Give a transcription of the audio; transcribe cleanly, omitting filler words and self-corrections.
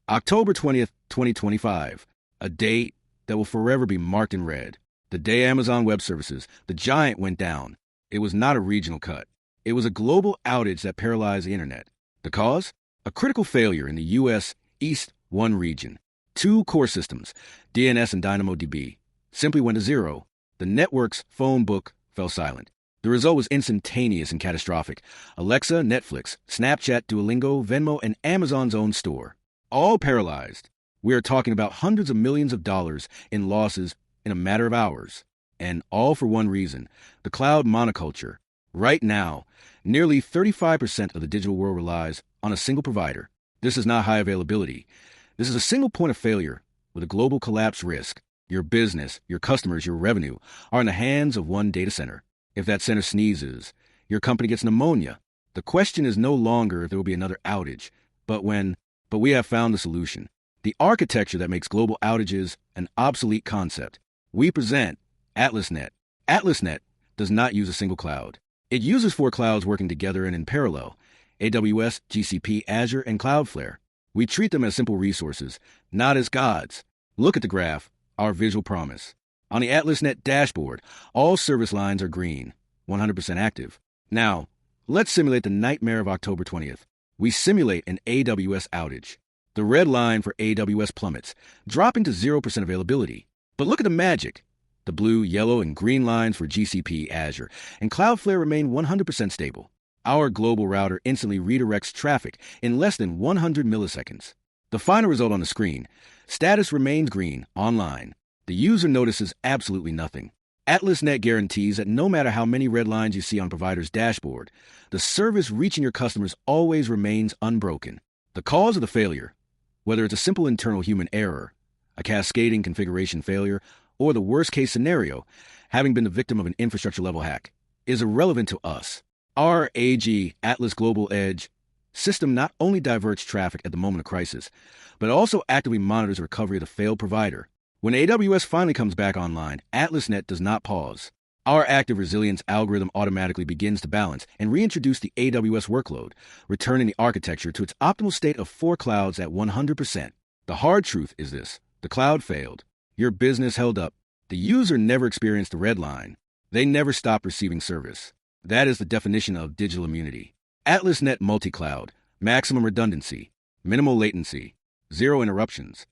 October 20th, 2025, a date that will forever be marked in red. The day Amazon Web Services, the giant, went down. It was not a regional cut. It was a global outage that paralyzed the internet. The cause? A critical failure in the U.S. East 1 region. Two core systems, DNS and DynamoDB, simply went to zero. The network's phone book fell silent. The result was instantaneous and catastrophic. Alexa, Netflix, Snapchat, Duolingo, Venmo, and Amazon's own store, all paralyzed. We are talking about hundreds of millions of dollars in losses in a matter of hours. And all for one reason, the cloud monoculture. Right now, nearly 35% of the digital world relies on a single provider. This is not high availability. This is a single point of failure with a global collapse risk. Your business, your customers, your revenue are in the hands of one data center. If that center sneezes, your company gets pneumonia. The question is no longer if there will be another outage, but we have found the solution. The architecture that makes global outages an obsolete concept. We present AtlasNet. AtlasNet does not use a single cloud. It uses four clouds working together and in parallel: AWS, GCP, Azure, and Cloudflare. We treat them as simple resources, not as gods. Look at the graph, our visual promise. On the AtlasNet dashboard, all service lines are green, 100% active. Now, let's simulate the nightmare of October 20th. We simulate an AWS outage. The red line for AWS plummets, dropping to 0% availability. But look at the magic. The blue, yellow, and green lines for GCP, Azure, and Cloudflare remain 100% stable. Our global router instantly redirects traffic in less than 100 milliseconds. The final result on the screen: status remains green, online. The user notices absolutely nothing. AtlasNet guarantees that no matter how many red lines you see on a provider's dashboard, the service reaching your customers always remains unbroken. The cause of the failure, whether it's a simple internal human error, a cascading configuration failure, or the worst-case scenario, having been the victim of an infrastructure-level hack, is irrelevant to us. Our AG, Atlas Global Edge, system not only diverts traffic at the moment of crisis, but also actively monitors the recovery of the failed provider. When AWS finally comes back online, AtlasNet does not pause. Our active resilience algorithm automatically begins to balance and reintroduce the AWS workload, returning the architecture to its optimal state of four clouds at 100%. The hard truth is this: the cloud failed. Your business held up. The user never experienced the red line. They never stopped receiving service. That is the definition of digital immunity. AtlasNet multi-cloud, maximum redundancy, minimal latency, zero interruptions.